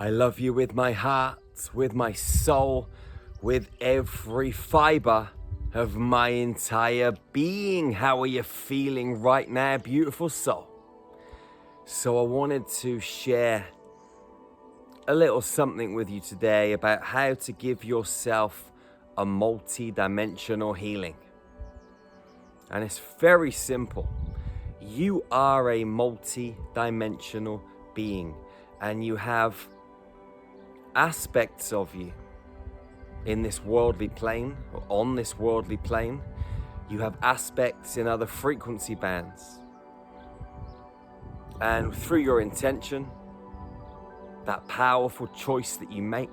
I love you with my heart, with my soul, with every fiber of my entire being. How are you feeling right now, beautiful soul? So I wanted to share a little something with you today about how to give yourself a multi-dimensional healing. And it's very simple. You are a multi-dimensional being, and you have aspects of you in this worldly plane, or on this worldly plane. You have aspects in other frequency bands. And through your intention, that powerful choice that you make,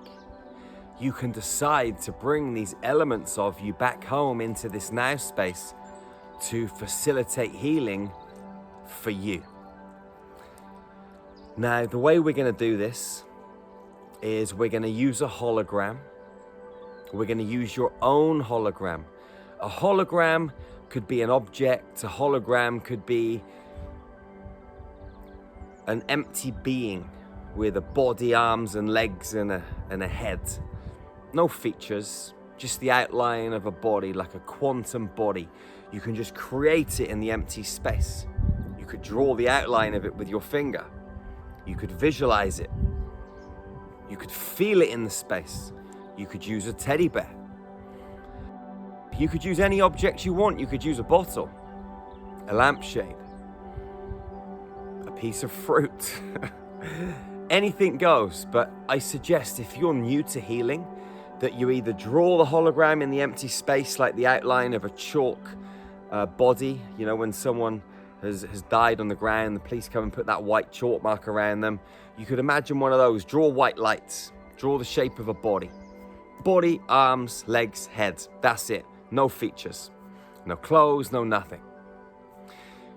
you can decide to bring these elements of you back home into this now space to facilitate healing for you. Now, the way we're going to do this is we're going to use a hologram. We're going to use your own hologram. A hologram could be an object. A hologram could be an empty being with a body, arms and legs and a head. No features, just the outline of a body, like a quantum body. You can just create it in the empty space. You could draw the outline of it with your finger. You could visualize it. You could feel it in the space. You could use a teddy bear. You could use any object you want. You could use a bottle, a lampshade, a piece of fruit. Anything goes, but I suggest if you're new to healing, that you either draw the hologram in the empty space like the outline of a chalk body. You know, when someone has died on the ground, the police come and put that white chalk mark around them. You could imagine one of those. Draw white lights. Draw the shape of a body. Body, arms, legs, head. That's it. No features. No clothes, no nothing.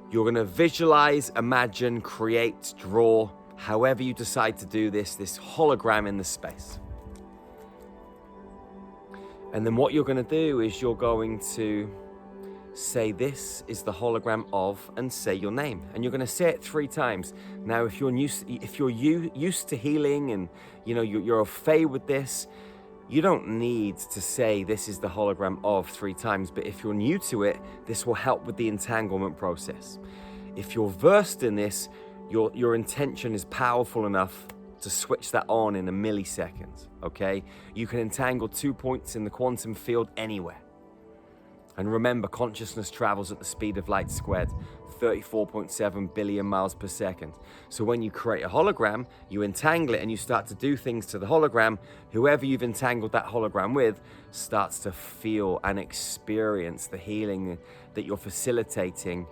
You're going to visualize, imagine, create, draw, however you decide to do this hologram in the space. And then what you're going to do is you're going to say, this is the hologram of, and say your name. And you're going to say it 3 times. Now, if you're used to healing and you're au fait with this, you don't need to say this is the hologram of 3 times. But if you're new to it, this will help with the entanglement process. If you're versed in this, your intention is powerful enough to switch that on in a millisecond, okay? You can entangle 2 points in the quantum field anywhere. And remember, consciousness travels at the speed of light squared, 34.7 billion miles per second. So when you create a hologram, you entangle it and you start to do things to the hologram. Whoever you've entangled that hologram with starts to feel and experience the healing that you're facilitating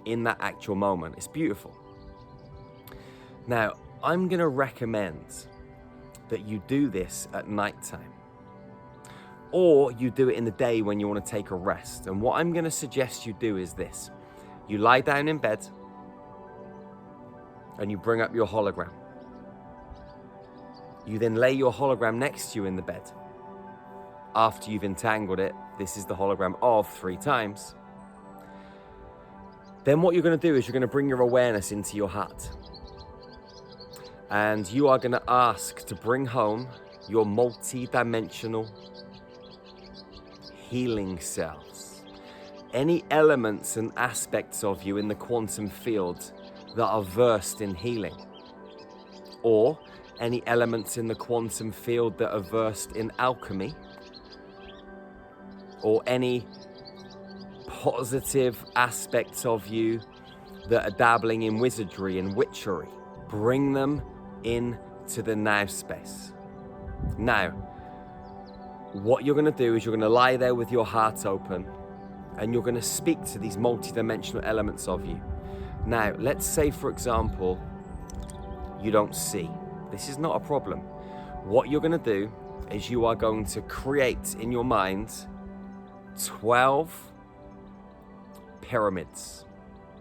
in that actual moment. It's beautiful. Now, I'm going to recommend that you do this at nighttime, or you do it in the day when you want to take a rest. And what I'm going to suggest you do is this. You lie down in bed and you bring up your hologram. You then lay your hologram next to you in the bed. After you've entangled it, this is the hologram of 3 times. Then what you're going to do is you're going to bring your awareness into your heart. And you are going to ask to bring home your multi-dimensional healing selves. Any elements and aspects of you in the quantum field that are versed in healing. Or any elements in the quantum field that are versed in alchemy. Or any positive aspects of you that are dabbling in wizardry and witchery. Bring them into the now space. Now, what you're going to do is you're going to lie there with your heart open and you're going to speak to these multidimensional elements of you. Now, let's say, for example, you don't see. This is not a problem. What you're going to do is you are going to create in your mind 12 pyramids,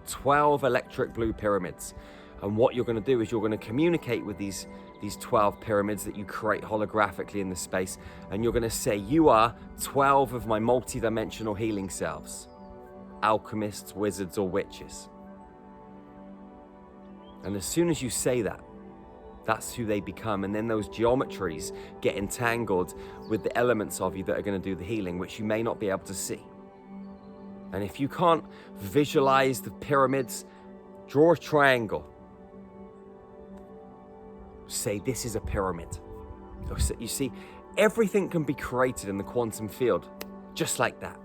12 electric blue pyramids. And what you're going to do is you're going to communicate with these 12 pyramids that you create holographically in the space. And you're going to say, you are 12 of my multidimensional healing selves. Alchemists, wizards, or witches. And as soon as you say that, That's who they become. And then those geometries get entangled with the elements of you that are going to do the healing, which you may not be able to see. And if you can't visualize the pyramids, draw a triangle. Say, this is a pyramid. You see, everything can be created in the quantum field, just like that.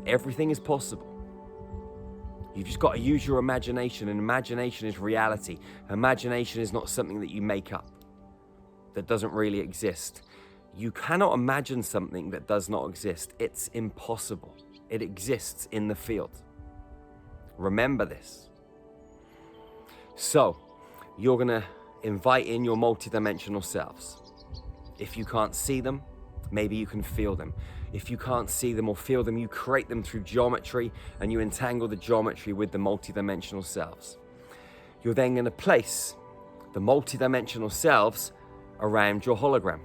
Everything is possible. You've just got to use your imagination, and imagination is reality. Imagination is not something that you make up, that doesn't really exist. You cannot imagine something that does not exist. It's impossible. It exists in the field. Remember this. So, you're going to invite in your multidimensional selves. If you can't see them, maybe you can feel them. If you can't see them or feel them, you create them through geometry, and you entangle the geometry with the multidimensional selves. You're then going to place the multidimensional selves around your hologram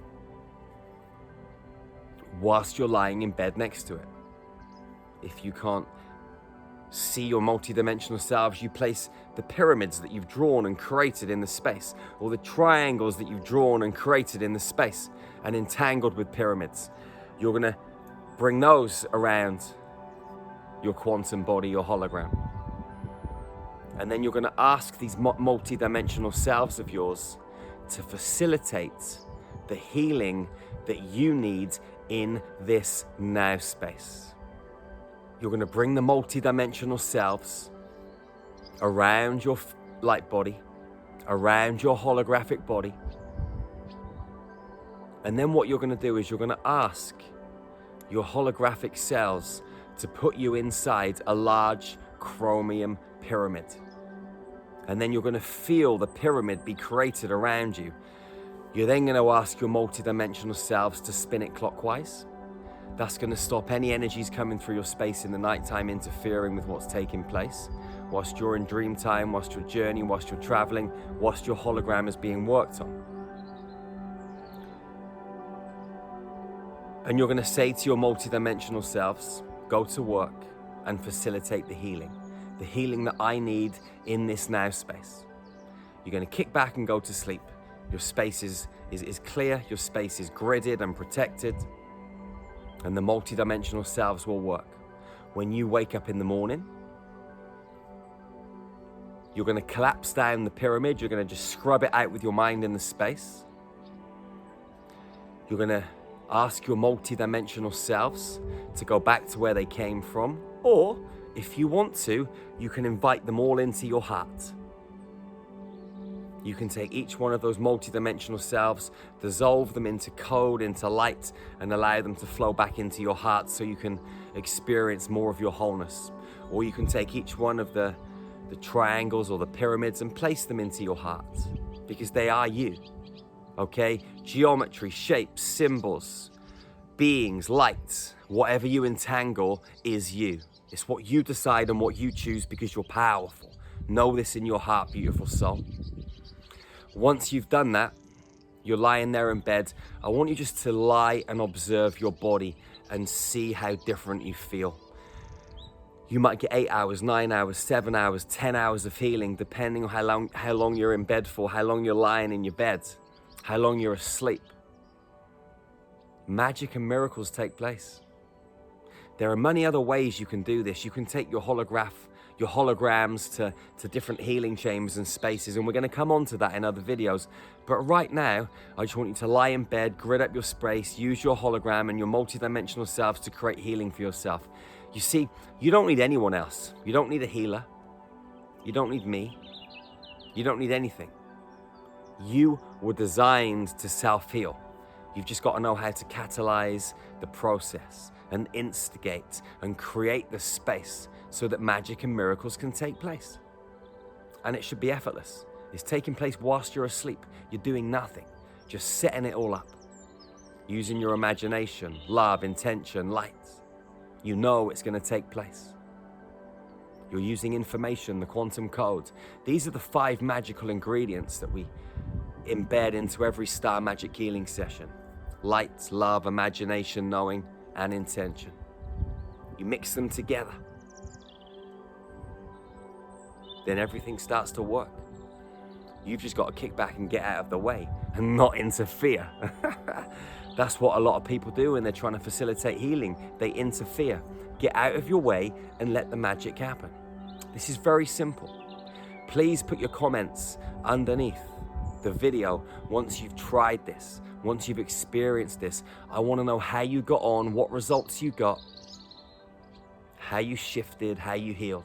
whilst you're lying in bed next to it. If you can't see your multidimensional selves, you place the pyramids that you've drawn and created in the space, or the triangles that you've drawn and created in the space and entangled with pyramids. You're going to bring those around your quantum body, your hologram. And then you're going to ask these multidimensional selves of yours to facilitate the healing that you need in this now space. You're going to bring the multidimensional selves around your light body, around your holographic body. And then what you're going to do is you're going to ask your holographic cells to put you inside a large chromium pyramid. And then you're going to feel the pyramid be created around you. You're then going to ask your multidimensional selves to spin it clockwise. That's going to stop any energies coming through your space in the nighttime interfering with what's taking place. Whilst you're in dream time, whilst you're journeying, whilst you're traveling, whilst your hologram is being worked on. And you're going to say to your multidimensional selves, go to work and facilitate the healing that I need in this now space. You're going to kick back and go to sleep. Your space is clear, your space is gridded and protected, and the multidimensional selves will work. When you wake up in the morning, you're going to collapse down the pyramid. You're going to just scrub it out with your mind in the space. You're going to ask your multidimensional selves to go back to where they came from, or if you want to, you can invite them all into your heart. You can take each one of those multidimensional selves, dissolve them into code, into light, and allow them to flow back into your heart so you can experience more of your wholeness. Or you can take each one of the triangles or the pyramids and place them into your heart, because they are you. Okay? Geometry, shapes, symbols, beings, lights, whatever you entangle is you. It's what you decide and what you choose, because you're powerful. Know this in your heart, beautiful soul. Once you've done that, you're lying there in bed. I want you just to lie and observe your body and see how different you feel. You might get 8 hours, 9 hours, 7 hours, 10 hours of healing, depending on how long you're in bed for, how long you're lying in your bed, how long you're asleep. Magic and miracles take place. There are many other ways you can do this. You can take your holograms to different healing chambers and spaces, and we're going to come on to that in other videos. But right now, I just want you to lie in bed, grid up your space, use your hologram and your multidimensional selves to create healing for yourself. You see, you don't need anyone else. You don't need a healer. You don't need me. You don't need anything. You were designed to self-heal. You've just got to know how to catalyze the process and instigate and create the space so that magic and miracles can take place. And it should be effortless. It's taking place whilst you're asleep. You're doing nothing, just setting it all up. Using your imagination, love, intention, light. You know it's going to take place. You're using information, the quantum code. These are the 5 magical ingredients that we embed into every star magic healing session. Light, love, imagination, knowing, and intention. You mix them together. Then everything starts to work. You've just got to kick back and get out of the way and not interfere. That's what a lot of people do when they're trying to facilitate healing. They interfere. Get out of your way and let the magic happen. This is very simple. Please put your comments underneath the video once you've tried this, once you've experienced this. I want to know how you got on, what results you got, how you shifted, how you healed.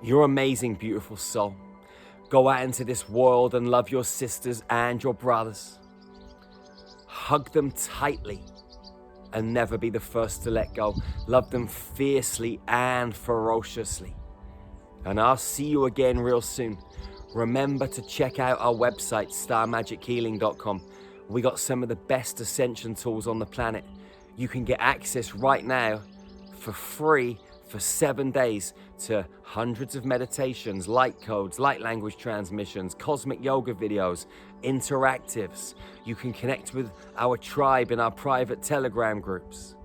You're amazing, beautiful soul. Go out into this world and love your sisters and your brothers. Hug them tightly and never be the first to let go. Love them fiercely and ferociously. And I'll see you again real soon. Remember to check out our website, starmagichealing.com. We got some of the best ascension tools on the planet. You can get access right now for free for 7 days to hundreds of meditations, light codes, light language transmissions, cosmic yoga videos, interactives. You can connect with our tribe in our private Telegram groups.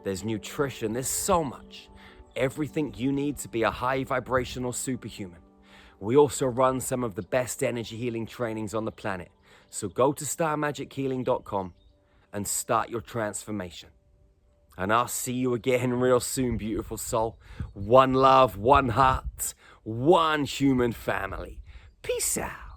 There's nutrition, there's so much. Everything you need to be a high vibrational superhuman. We also run some of the best energy healing trainings on the planet. So go to starmagichealing.com and start your transformation. And I'll see you again real soon, beautiful soul. One love, one heart, one human family. Peace out.